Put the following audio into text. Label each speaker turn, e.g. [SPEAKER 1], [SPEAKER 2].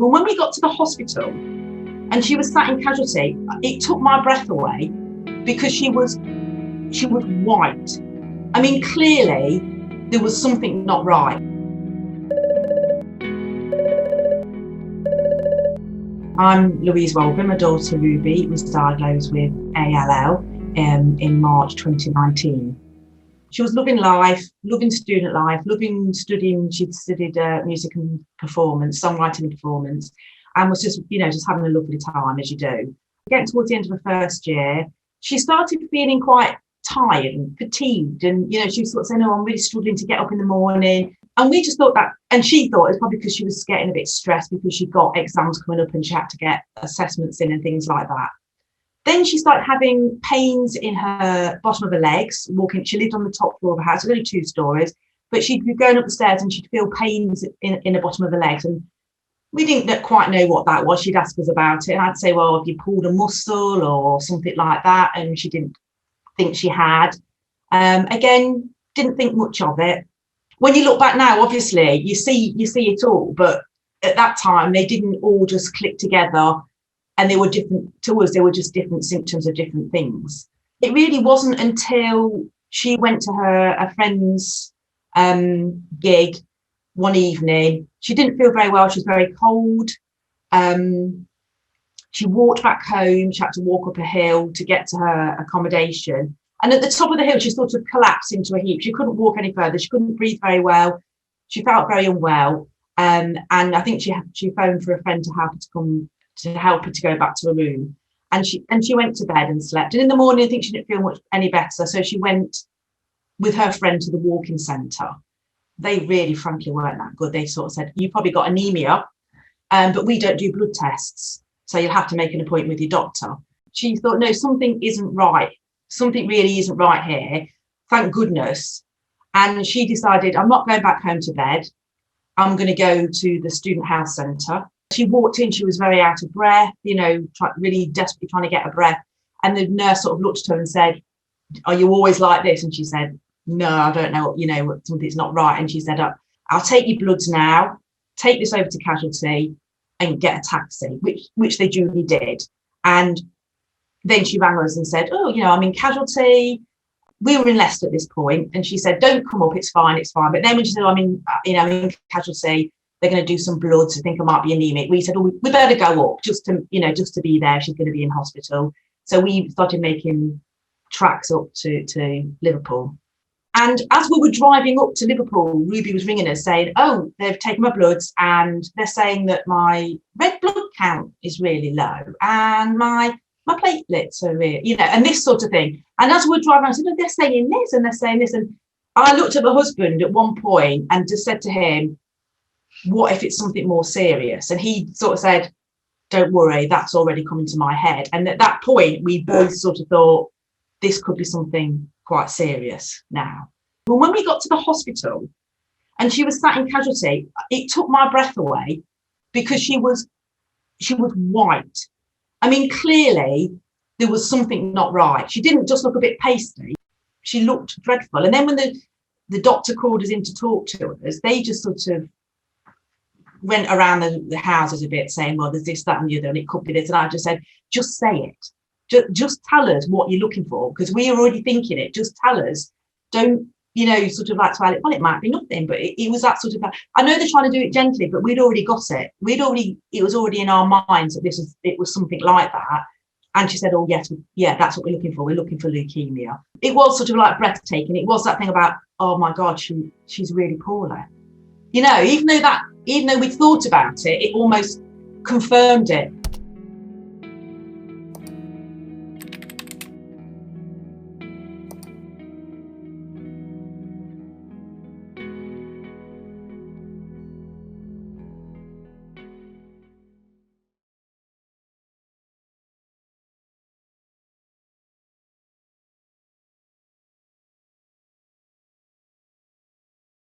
[SPEAKER 1] Well, when we got to the hospital and she was sat in casualty, it took my breath away because she was white. I mean, clearly there was something not right. I'm Louise Walvin. My daughter Ruby was diagnosed with ALL in March 2019. She was loving life, loving student life, loving studying. She'd studied music and performance, songwriting and performance, and was just having a lovely time, as you do. Getting towards the end of her first year, she started feeling quite tired and fatigued, and she was sort of saying, "Oh, I'm really struggling to get up in the morning." And we just thought that, and she thought it was probably because she was getting a bit stressed because she'd got exams coming up and she had to get assessments in and things like that. Then she started having pains in her bottom of her legs, walking. She lived on the top floor of her house, it was only 2 stories, but she'd be going up the stairs and she'd feel pains in the bottom of her legs. And we didn't quite know what that was. She'd ask us about it. And I'd say, "Well, have you pulled a muscle or something like that?" And she didn't think she had. Again, didn't think much of it. When you look back now, obviously, you see it all. But at that time, they didn't all just click together. And they were different to us. They were just different symptoms of different things. It really wasn't until she went to a friend's gig one evening. She didn't feel very well. She was very cold. She walked back home. She had to walk up a hill to get to her accommodation. And at the top of the hill, she sort of collapsed into a heap. She couldn't walk any further. She couldn't breathe very well. She felt very unwell. And I think she phoned for a friend to help her to go back to her room, and she went to bed and slept. And in the morning, I think she didn't feel much any better, so she went with her friend to the walking centre. They really, frankly, weren't that good. They sort of said, "You probably got anemia, but we don't do blood tests, so you'll have to make an appointment with your doctor." She thought, "No, something isn't right. Something really isn't right here. Thank goodness." And she decided, "I'm not going back home to bed. I'm going to go to the student health centre." She walked in, she was very out of breath, really desperately trying to get her breath. And the nurse sort of looked at her and said, "Are you always like this?" And she said, "No, I don't know, something's not right." And she said, "I'll take your bloods now, take this over to casualty and get a taxi," which they duly did. And then she rang us and said, "Oh, I'm in casualty." We were in Leicester at this point, and she said, "Don't come up, it's fine." But then when she said, "I'm in casualty, they're going to do some bloods. I think I might be anemic." We said, "Oh, we better go up just to be there. She's going to be in hospital." So we started making tracks up to Liverpool. And as we were driving up to Liverpool, Ruby was ringing us saying, "Oh, they've taken my bloods and they're saying that my red blood count is really low and my platelets are really, and this sort of thing." And as we're driving, I said, "Oh, they're saying this and they're saying this." And I looked at my husband at one point and just said to him, "What if it's something more serious?" And he sort of said, "Don't worry, that's already come into my head." And at that point, we both sort of thought this could be something quite serious now. Well, when we got to the hospital and she was sat in casualty, it took my breath away because she was white. I mean, clearly there was something not right. She didn't just look a bit pasty. She looked dreadful. And then when the doctor called us in to talk to us, they just sort of went around the houses a bit saying, "Well, there's this, that and the other, and it could be this." And I just said, "Just say it. Just tell us what you're looking for, because we are already thinking it. Just tell us. Don't, sort of like, well, it might be nothing." But it was that sort of, I know they're trying to do it gently, but we'd already got it. It was already in our minds that it was something like that. And she said, "Oh, yes, yeah, that's what we're looking for. We're looking for leukemia." It was sort of like breathtaking. It was that thing about, "Oh my God, she's really poorly." Even though we thought about it, it almost confirmed it.